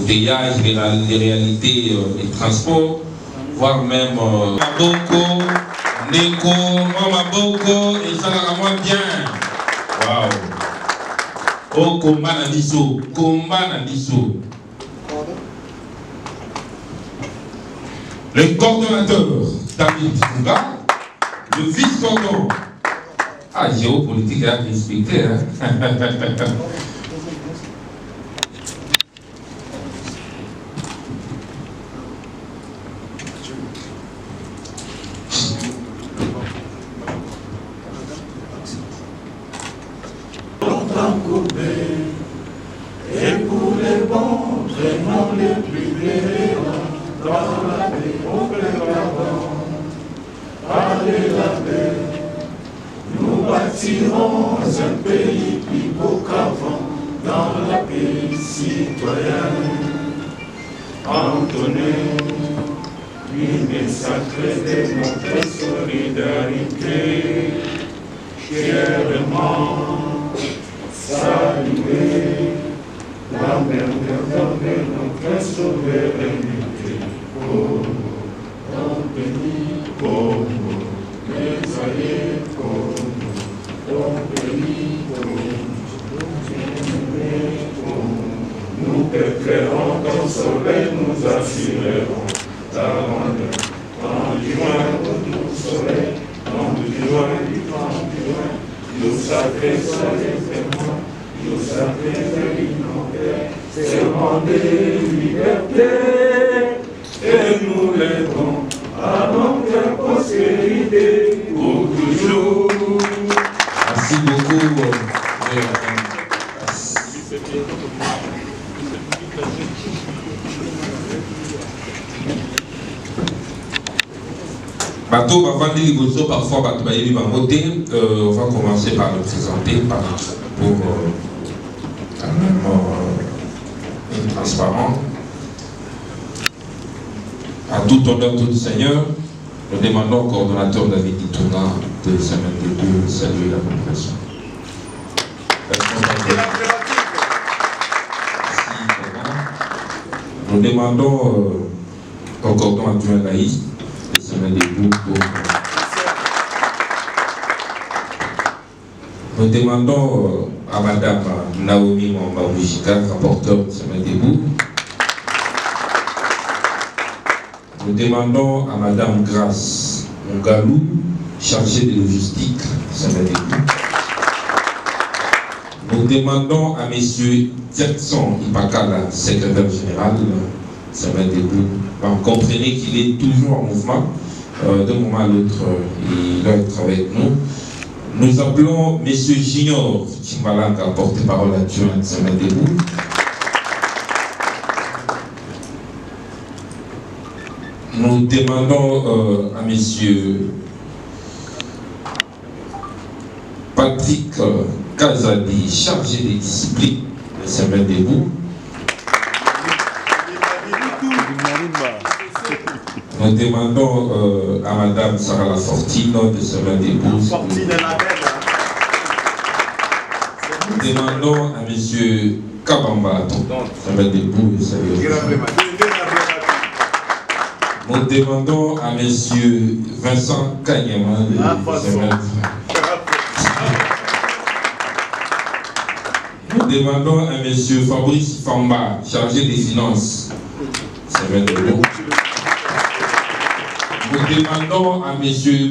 embouteillages, les réalités des transports, voire même Maboko, Neko, Maboko, et ça la moi bien. Waouh! Oh, combat Nandiso, combat Nandiso. Le coordonnateur David Funga, le vice-coordonnateur. Ah, géopolitique à respecter, hein? Et pour les bons, vraiment les plus véhéments, dans la paix, on préparant. Allez la paix, nous bâtirons un pays plus beau qu'avant, dans la paix citoyenne. Entonnez l'hymne sacré de notre solidarité, fièrement saluer la merveille de notre souveraineté. Oh, ton pays, oh, les alliés, oh, ton pays, oh, nous préférons ton soleil, nous assurerons ta grandeur. Quand du loin, au soleil, quand du loin, nous sacrés soleil témoins, nous sacrés alimentaires, serment de liberté, et nous lèverons à notre postérité pour toujours. Merci beaucoup. Bateau va vendre les gossos, parfois bateau va y voter. On va commencer par le présenter pour quand même être transparent. À tout honneur, tout Seigneur, nous demandons au coordonnateur David Itunga de se mettre debout et saluer la population. Nous demandons au coordonnateur Laïs de se mettre debout pour... Nous demandons à Madame Naomi Mwambabouchika, rapporteur, de se mettre debout. Nous demandons à Madame Grace Ngalou, chargée de logistique, de se mettre debout. Nous demandons à Monsieur Jackson Ipakala, secrétaire général, de se mettre debout. Vous comprenez qu'il est toujours en mouvement. D'un moment à l'autre, il doit être avec nous. Nous appelons M. Junior Chimbalanga, porte-parole adjoint de se mettre debout. Nous demandons à M. Patrick Kazadi, chargé des disciplines, de se mettre debout. Nous demandons à Mme Sarah Lafortine de se mettre debout. Nous demandons à M. Kabamba de se mettre debout et saluer. Nous demandons à M. Vincent Kanyama de se mettre. Nous demandons à M. Fabrice Famba, chargé des finances, de se mettre debout. Nous demandons à M.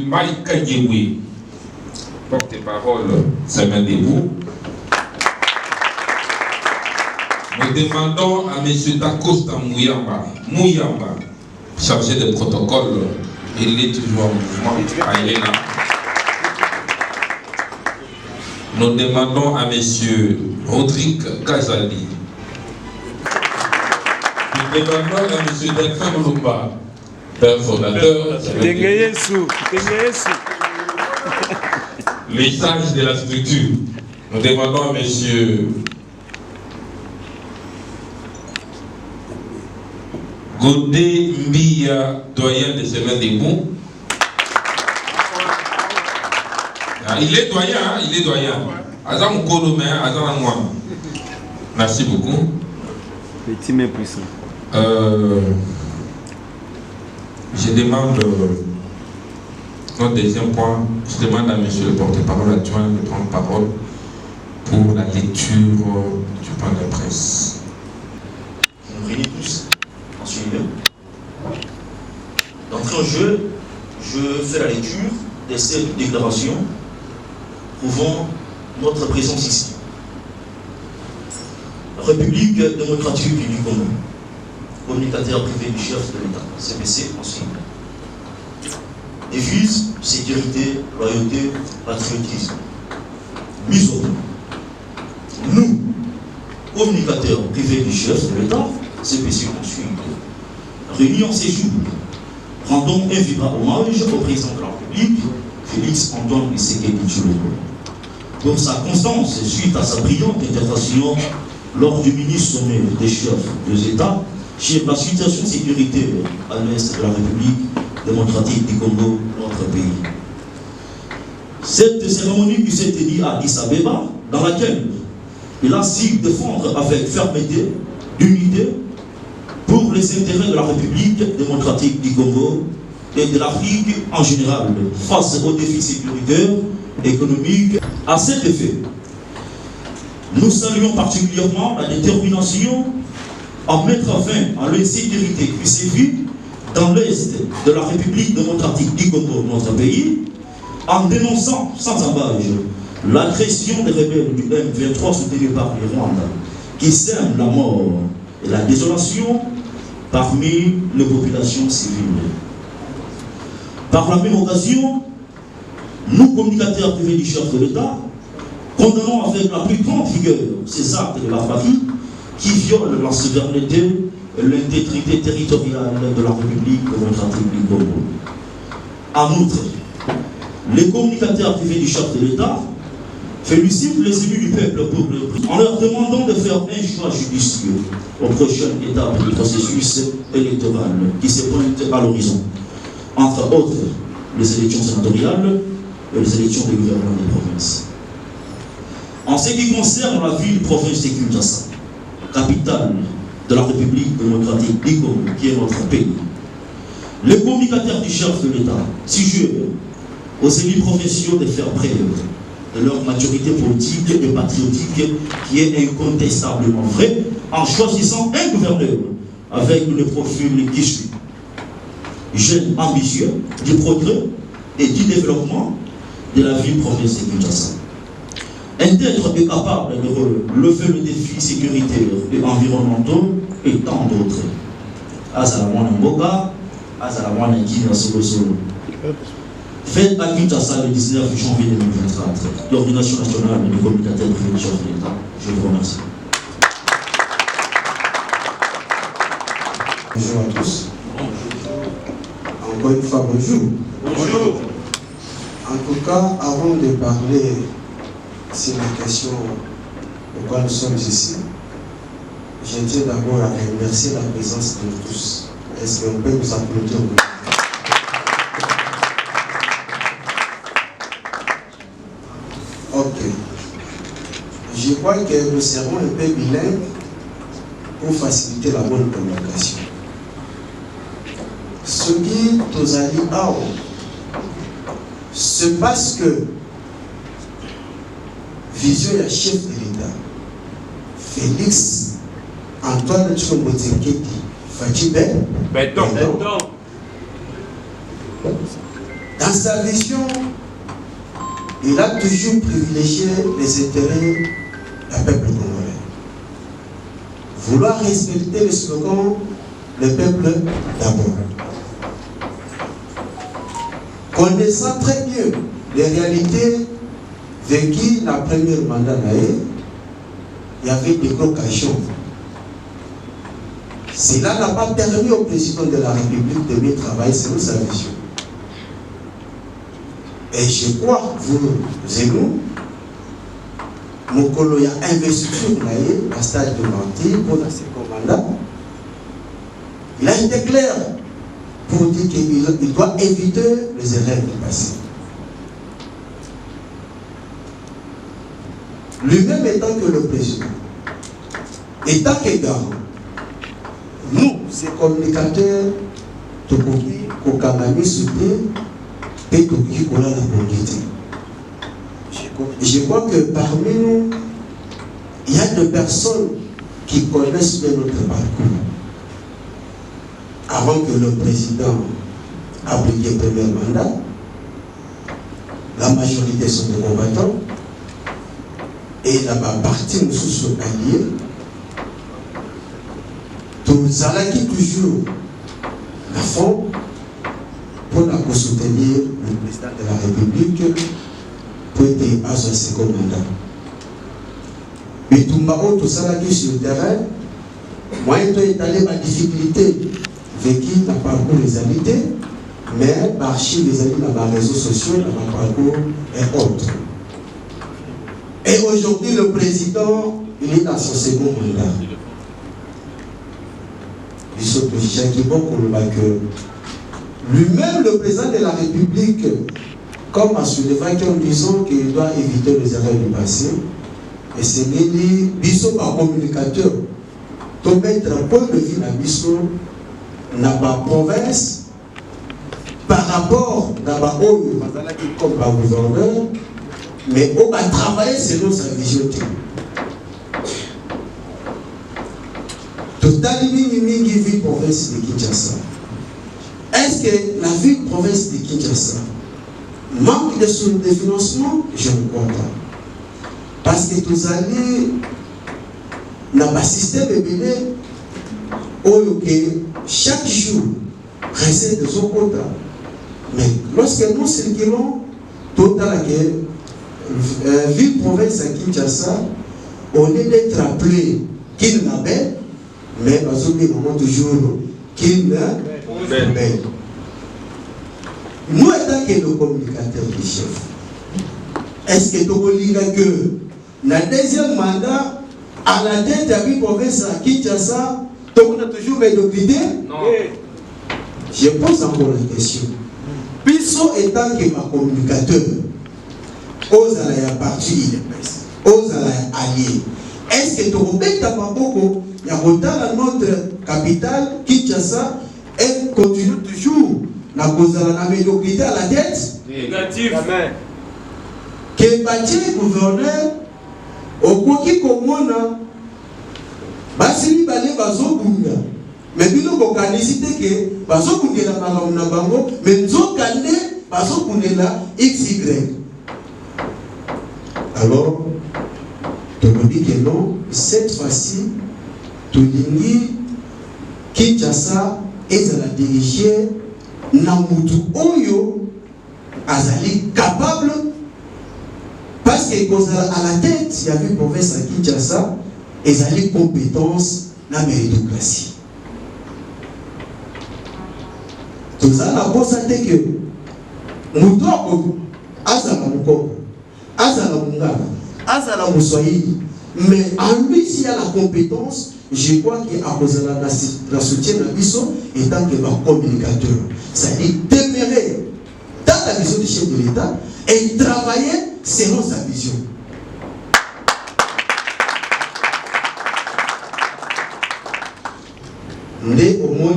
Mike Kanyemwe, porte-parole, de se mettre debout. Nous demandons à M. Dacosta Mouyamba, chargé de protocole, il est toujours en mouvement, il est là. Nous demandons à M. Rodrigue Kazali. Nous demandons à M. Delphin Mulumba, père fondateur, les sages de la structure. Nous demandons à M. Godé Mbia, doyen de Semaine des Bons. Il est doyen, hein? Il est doyen. Azam Kodomé, Azam Moi. Merci beaucoup. Petit mais puissant. Je demande, notre deuxième point, je demande à monsieur le porte-parole adjoint de prendre parole pour la lecture du point de presse. Nous réunissons tous en suivant. D'entrée en jeu, je fais la lecture des 7 déclarations prouvant notre présence ici. République démocratique du Congo, communicateur privé du chef de l'État, CPC en sigle. Devise, sécurité, loyauté, patriotisme. Mise au point. Nous, communicateurs privés du chef de l'État, CPC en sigle, réunis en séjour, rendons un vibrant hommage au président de la République, Félix Antoine Tshisekedi Tshilombo, pour sa constance suite à sa brillante intervention lors du mini-sommet des chefs des États sur la situation de sécurité à l'est de la République démocratique du Congo, notre pays. Cette cérémonie qui s'est tenue à Addis Abeba, dans laquelle il a su défendre avec fermeté, d'unité, pour les intérêts de la République démocratique du Congo et de l'Afrique en général, face aux défis sécuritaires, économiques. À cet effet, nous saluons particulièrement la détermination à mettre fin à l'insécurité qui sévit dans l'Est de la République démocratique du Congo, notre pays, en dénonçant sans embâche l'agression des rebelles du M23 soutenus par les Rwandais, qui sèment la mort et la désolation parmi les populations civiles. Par la même occasion, nous, communicateurs privés du chef de l'État, condamnons avec la plus grande vigueur ces actes de barbarie qui violent la souveraineté et l'intégrité territoriale de la République démocratique du Congo. En outre, les communicateurs privés du chef de l'État félicitent les élus du peuple pour le prix, en leur demandant de faire un choix judicieux aux prochaines étapes du processus électoral qui se pointe à l'horizon. Entre autres, les élections sénatoriales et les élections des gouvernements des provinces. En ce qui concerne la ville-province de Kinshasa, capitale de la République démocratique du Congo, qui est notre pays, les communicateurs du chef de l'État suggèrent aux élus provinciaux de faire preuve de leur maturité politique et patriotique qui est incontestablement vraie en choisissant un gouverneur avec le profil qui suit. Jeune ambitieux du progrès et du développement de la ville-province de Kinshasa. Intègre et capable de relever le défi sécuritaire et environnementaux et tant d'autres. Azalamwana Mboka, Azalamwana Kina Solo Solo. Faites à Kinshasa le 19 janvier 2024, l'Organisation nationale du communicateur privé du chef de l'État. Je vous remercie. Bonjour à tous. Encore une fois, bonjour. Bonjour. En tout cas, avant de parler sur la question pourquoi nous sommes ici, je tiens d'abord à remercier la présence de tous. Est-ce qu'on peut nous applaudir? Ok. Je crois que nous serons un peu bilingues pour faciliter la bonne communication. Ce qui nous a dit c'est parce que vision est chef de l'État, Félix Antoine Tshilombo Tshisekedi Fachibe, dans sa vision, il a toujours privilégié les intérêts du peuple congolais. Vouloir respecter le slogan le peuple d'abord. Connaissant très bien les réalités vécues dans le premier mandat, il y avait des blocations. Cela n'a pas permis au président de la République de bien travailler selon sa vision. Et je crois, vous et nous, Mokolo a investi sur la stage de mentir pour la seconde mandat. Il a été clair pour dire qu'il doit éviter les erreurs du passé. Lui-même étant que le président, étant que garant, ces communicateurs, je crois que parmi nous, il y a des personnes qui connaissent bien notre parcours. Avant que le président applique le premier mandat, la majorité sont des combattants et la partie nous sont alliés. Tous allons toujours la forme pour soutenir le président de la République pour être à son second mandat. Mais tout le monde, tout ça qui sur le terrain, moi, il est allé ma difficulté vécu dans le parcours des habités, mais marcher les amis dans les réseaux sociaux, dans le parcours et autres. Et aujourd'hui, le président, il est dans son second mandat. Lui-même, le président de la République, comme a soulevé en disant qu'il doit éviter les erreurs du passé, et c'est dit, Bisso par communicateur, ton mettre un point de vue dans Bisso, n'a pas province, par rapport à la comme par gouverneur, mais on va travailler selon sa vision. Totalement ville province de Kinshasa. Est-ce que la ville province de Kinshasa manque de financement? Je ne crois pas. Parce que tous allés dans le système ébélé, chaque jour recette de son quota. Mais lorsque nous circulons, total ville province à Kinshasa, on est d'être appelé qu'il n'avait, mais parce que toujours qu'il n'a. Nous, étant que nos communicateurs du chef, est-ce que nous voulons que dans le deuxième mandat, à la tête de la ville province à Kinshasa, on a toujours médiocrité? Non. Je pose encore la question. Puisqu'on étant que ma communicateur, aux alliés partis de presse, aux alliés, est-ce que tu remets ta maboko, il y a dans notre capitale, Kinshasa, et continue toujours à cause de la médiocrité à la tête? Négatif. Que bâtir gouverneur, au quoi qui commande, basili balé bazobunda. Mais nous avons organisé que bazobunda la maramuna bango, mais nous avons bazobunda la XY. Alors, tu me dis que non, cette fois-ci, tu dis Kinshasa est à la diriger Namutu Oyo azali capable parce que à la tête il y avait professeur Kinshasa et azali compétence na méritocratie. Tout ça a constaté que Mutu azala mukoko azala mungala azala muswahili, mais en lui s'il y a la compétence, je crois qu'il a posé la soutien de Bisso et tant que communicateur. C'est-à-dire demeurer dans la vision du chef de l'État et travailler selon sa vision. Nous avons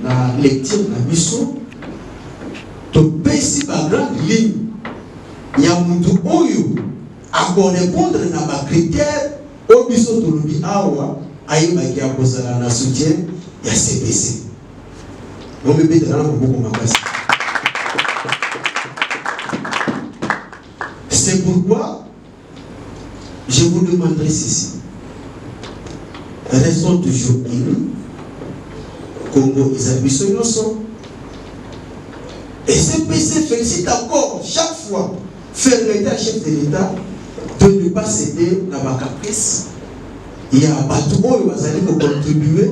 la lecture de Bisso, tu peux ici par grande ligne, il y a un Oyo à répondre à ma critère au Bisso de l'Ubi Awa. Aïma qui a posé la soutien, il y a CPC. On me met dans la beaucoup de c'est pourquoi je vous demanderai ceci. Restons toujours unis. Congo, ils appuient sur nos sons. Et CPC félicite encore chaque fois faire l'État chef de l'État de ne pas céder à ma caprice. Il y a un bateau qui va contribuer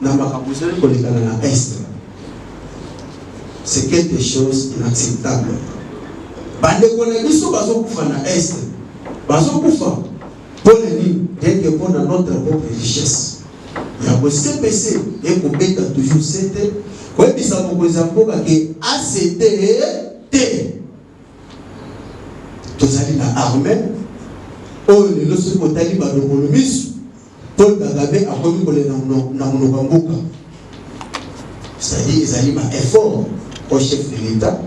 dans ma capucine pour les Canadiens Est. C'est quelque chose d'inacceptable. Les Congolais sont dans l'Est. Pour les lignes, dès que pour notre propre richesse. Il y a un CPC et qu'on peut toujours céder. Quand il s'agit de ACT, tout ça, il a armé. Oh, le seul côté, il va nous Paul Kagame a commis pour les Namunokambuka. c'est-à-dire ils allaient un effort au chef de l'État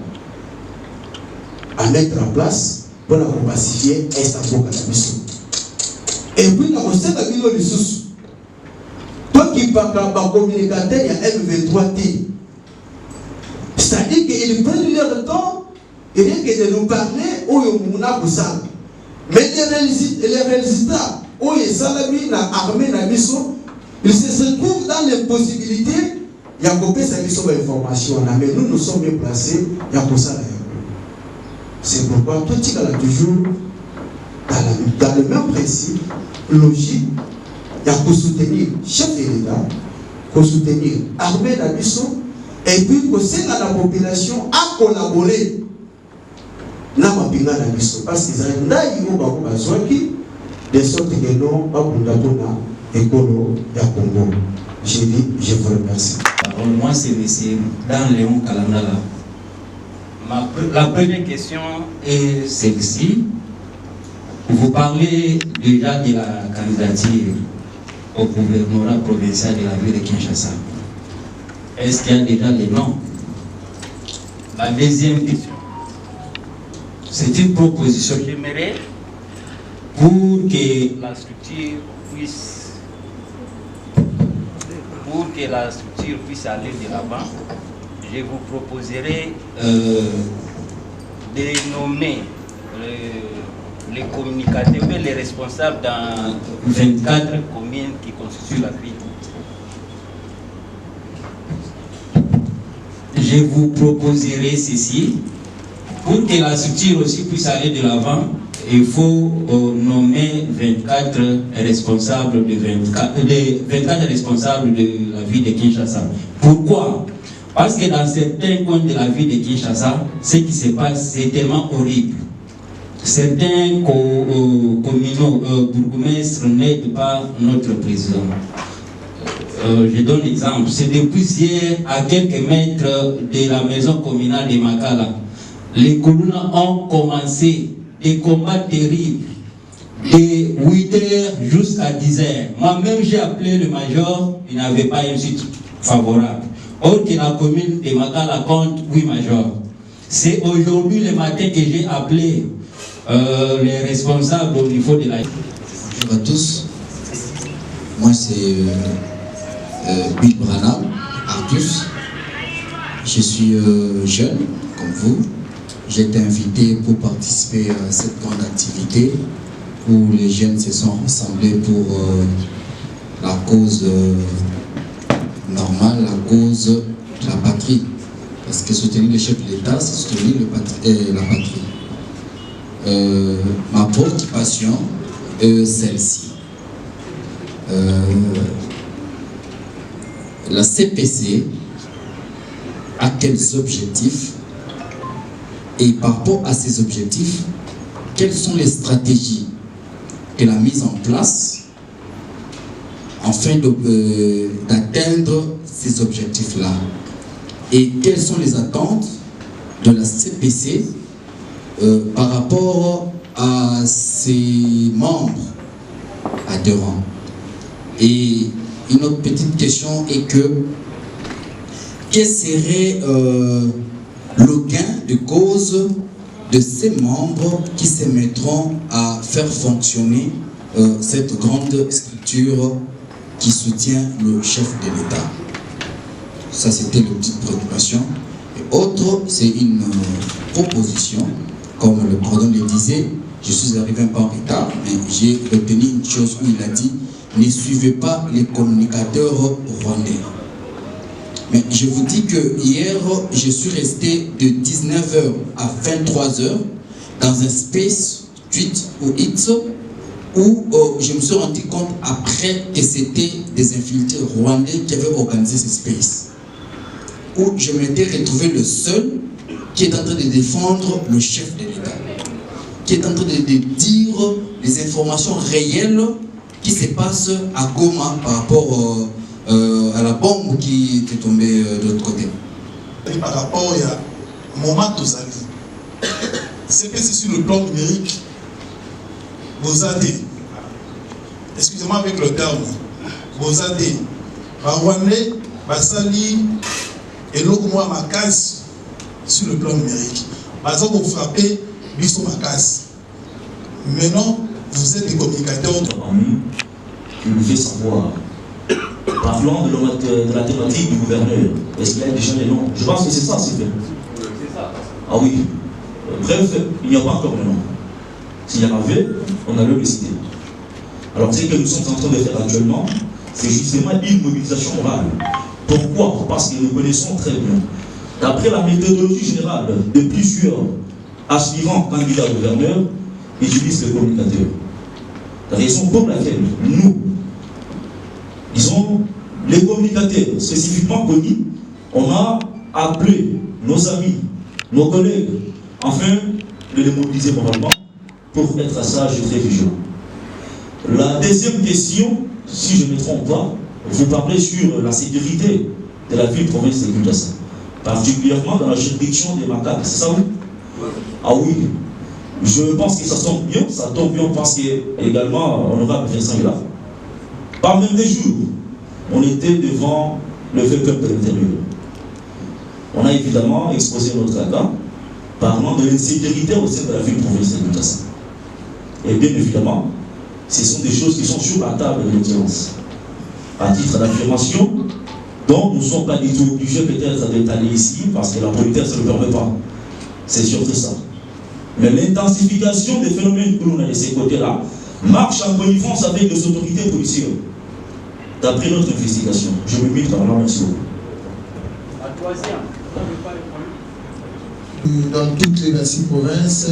à mettre en place pour la pacifier Est Afrique. Et puis, dans le sein de la ressources, toi qui parles par communicateur, il y a M23T. C'est-à-dire qu'ils prennent leur temps et rien que de nous parler, où il y a pour ça. Mais les résultats, où il y a Salami, l'armée, la mission, ils se trouvent dans l'impossibilité, il y a coupé sa mission d'information. Mais nous sommes bien placés, il y a pour ça. C'est pourquoi tout le monde a toujours, dans le même principe, logique, il y a pour soutenir le chef de l'État, pour soutenir l'armée, la mission, et puis pour que la population a collaboré. Parce qu'ils ont de sorte que nous, je dis, je vous remercie. Moi, c'est M. Dan Léon Kalandala. La première question est celle-ci. Vous parlez déjà de la candidature au gouvernorat provincial de la ville de Kinshasa. Est-ce qu'il y a déjà les noms? La deuxième question. C'est une proposition. J'aimerais, pour que la structure puisse aller de l'avant, je vous proposerai de nommer les communicateurs, les responsables dans 24 communes qui constituent la ville. Je vous proposerai ceci. Pour que la structure aussi puisse aller de l'avant, il faut nommer 24 responsables de 24 responsables de la ville de Kinshasa. Pourquoi? Parce que dans certains coins de la ville de Kinshasa, ce qui se passe, c'est tellement horrible. Certains communaux bourgmestres n'aident pas notre président. Je donne l'exemple. C'est depuis hier, à quelques mètres de la maison communale de Makala. Les Koulouna ont commencé des combats terribles de 8h jusqu'à 10h. Moi-même, j'ai appelé le major, il n'avait pas une suite favorable. Or que la commune de Makala compte 8 majors. C'est aujourd'hui le matin que j'ai appelé les responsables au niveau de la... Bonjour à tous. Moi, c'est Bill Branham, Artus. Je suis jeune, comme vous. J'ai été invité pour participer à cette grande activité où les jeunes se sont rassemblés pour la cause normale, la cause de la patrie. Parce que soutenir le chef de l'État, c'est soutenir la patrie. Ma préoccupation est celle-ci. La CPC a quels objectifs? Et par rapport à ces objectifs, quelles sont les stratégies qu'elle a mises en place afin d'atteindre ces objectifs-là? Et quelles sont les attentes de la CPC par rapport à ses membres adhérents? Et une autre petite question est que quel serait le gain de cause de ces membres qui se mettront à faire fonctionner cette grande structure qui soutient le chef de l'État? Ça, c'était une petite préoccupation. Et autre, c'est une proposition. Comme le président le disait, je suis arrivé un peu en retard, mais j'ai retenu une chose où il a dit: ne suivez pas les communicateurs rwandais. Mais je vous dis que hier, je suis resté de 19h à 23h dans un space tweet ou X où je me suis rendu compte après que c'était des infiltrés rwandais qui avaient organisé ce space. Où je m'étais retrouvé le seul qui est en train de défendre le chef de l'État, qui est en train de dire les informations réelles qui se passent à Goma par rapport à la bombe qui est tombée de l'autre côté. Et par rapport à moment Tozali, c'est que c'est sur le plan numérique, vos AD, excusez-moi avec le terme, vos AD, Rwandais, Basali, Et là, moi, ma case sur le plan numérique. Par exemple, vous frappez, biso ma case. Maintenant, vous êtes des communicateurs. Qui nous fait savoir. Parlons de la thématique du gouverneur. Est-ce qu'il y a déjà les noms? Je pense que c'est ça, c'est fait. C'est ça. Ah oui. Bref, il n'y a pas encore de nom. S'il y en avait, on allait le citer. Alors, ce que nous sommes en train de faire actuellement, c'est justement une mobilisation morale. Pourquoi? Parce que nous connaissons très bien, d'après la méthodologie générale de plusieurs aspirants candidats gouverneurs, ils utilisent le communicateur. La raison pour laquelle nous, disons, les communicateurs spécifiquement connus, on a appelé nos amis, nos collègues, afin de les mobiliser moralement pour être sages et très vigilants. La deuxième question, si je ne me trompe pas, vous parlez sur la sécurité de la ville-province de Kinshasa, particulièrement dans la juridiction des macaques, c'est ça oui? Ah oui, je pense que ça tombe bien parce que également, honorable Vincent est là. Par même des jours, on était devant le véhicule de l'intérieur. On a évidemment exposé notre cas, parlant de l'insécurité au sein de la ville-province de Kinshasa. Et bien évidemment, ce sont des choses qui sont sur la table de l'audience. À titre d'affirmation, donc nous ne sommes pas du tout obligés peut-être d'étaler ici, parce que la politesse ne le permet pas. C'est surtout ça. Mais l'intensification des phénomènes que l'on a de ces côtés-là marche en connivence avec les autorités policières. D'après notre investigation, je me mets par là, merci beaucoup. Dans toutes les 26 provinces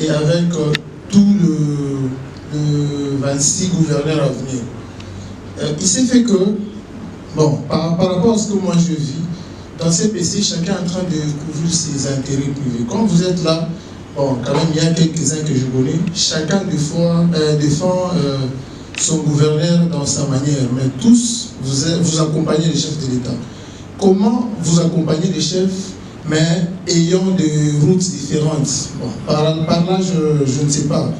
et avec tout le 26 gouverneurs à venir. Il s'est fait que, bon, par rapport à ce que moi je vis, dans ces PC, chacun est en train de couvrir ses intérêts privés. Quand vous êtes là, bon, quand même, il y a quelques-uns que je connais, chacun défend son gouverneur dans sa manière, mais tous, vous accompagnez les chefs de l'État. Comment vous accompagnez les chefs, mais ayant des routes différentes? Bon, par là, je ne sais pas.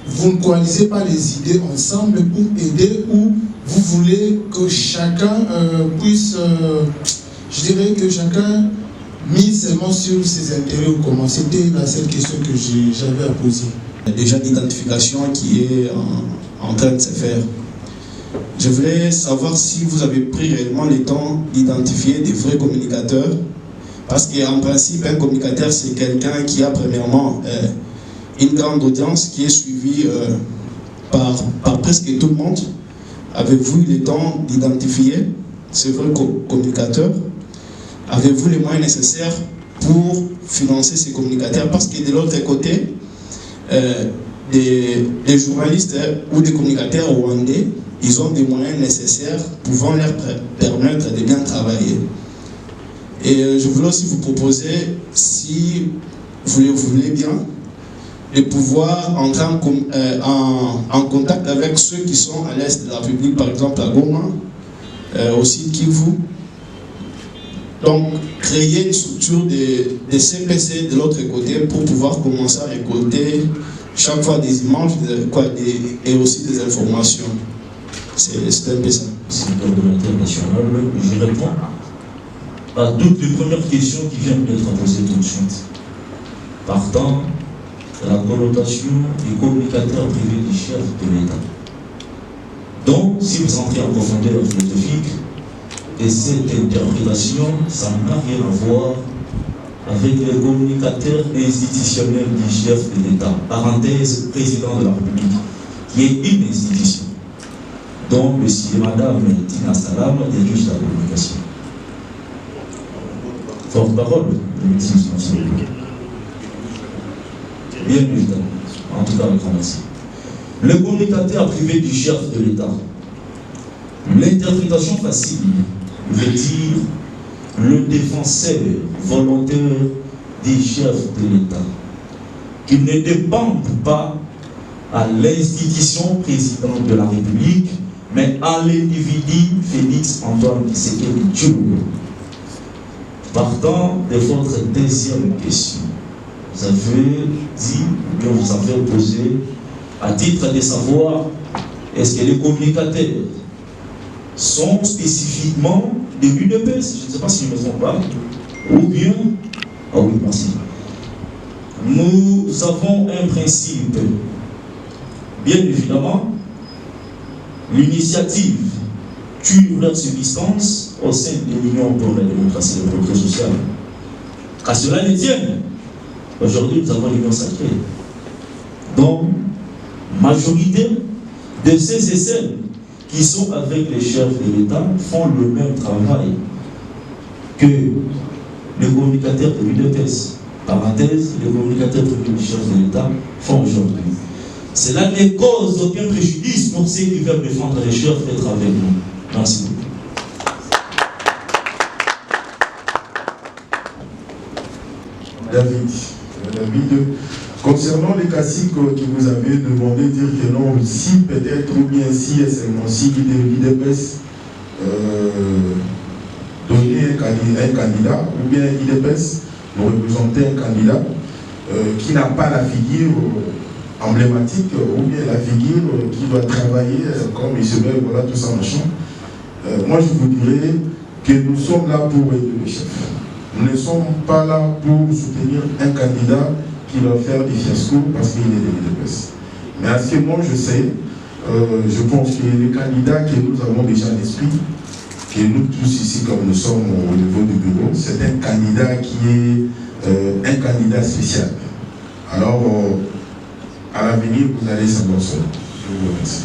Vous ne coalisez pas les idées ensemble pour aider, ou vous voulez que chacun puisse, je dirais que chacun mise seulement sur ses intérêts ou comment? C'était la seule question que j'avais à poser. Il y a déjà l'identification qui est en train de se faire. Je voulais savoir si vous avez pris réellement le temps d'identifier des vrais communicateurs, parce qu'en principe, un communicateur, c'est quelqu'un qui a premièrement une grande audience qui est suivie par presque tout le monde. Avez-vous eu le temps d'identifier ces vrais communicateurs? Avez-vous les moyens nécessaires pour financer ces communicateurs? Parce que de l'autre côté, des journalistes ou des communicateurs rwandais, ils ont des moyens nécessaires pouvant leur permettre de bien travailler. Et je voulais aussi vous proposer, si vous le voulez bien, de pouvoir entrer en contact avec ceux qui sont à l'est de la République, par exemple à Goma, aussi Kivu. Donc, créer une structure de CPC de l'autre côté pour pouvoir commencer à récolter chaque fois des images et aussi des informations. C'est un peu ça. C'est le cadre international, je réponds à toutes les premières questions qui viennent d'être posées tout de suite. Partant de la connotation du communicateur privé du chef de l'État. Donc, si vous entrez en profondeur philosophique, et cette interprétation, ça n'a rien à voir avec le communicateur institutionnel du chef de l'État, parenthèse, président de la République, qui est une institution. Donc, monsieur et madame Tina Salam dirigent la communication. Porte-parole de l'institution. Bien évidemment, en tout cas, avec merci. Le communicateur privé du chef de l'État. L'interprétation facile veut dire le défenseur volontaire du chef de l'État, qui ne dépend pas à l'institution présidente de la République, mais à l'individu Félix Antoine Tshisekedi Tshilombo. Partant de votre deuxième question, vous avez dit que vous avez posé à titre de savoir est-ce que les communicateurs sont spécifiquement de l'UDPS, je ne sais pas si je me trompe pas, ou bien, ah oui, merci. Nous avons un principe, bien évidemment, l'initiative tue leur subsistance au sein de l'Union pour la démocratie et le progrès social. Qu'à cela ne tienne, aujourd'hui nous avons l'Union sacrée. Donc, majorité de ces et celles qui sont avec les chefs de l'État font le même travail que les communicateurs de l'UDPS. Parenthèse, les communicateurs de chefs de l'État font aujourd'hui. Cela ne cause aucun préjudice pour ceux qui veulent défendre les chefs d'être avec nous. Merci beaucoup. David, concernant les classiques que vous avez demandé, dire que non, si peut-être, ou bien si seulement si l'IDPS donner un candidat, ou bien l'IDPS nous représenter un candidat qui n'a pas la figure emblématique, ou bien la figure qui doit travailler comme Isabelle, voilà, tout ça, machin. Moi, je vous dirais que nous sommes là pour aider le chef. Nous ne sommes pas là pour soutenir un candidat qui va faire des fiascos parce qu'il est de l'IDPS. Mais à ce que moi je sais, je pense que les candidats que nous avons déjà à l'esprit, que nous tous ici, comme nous sommes au niveau du bureau, c'est un candidat qui est un candidat spécial. Alors, à l'avenir, vous allez savoir ça. Je vous remercie.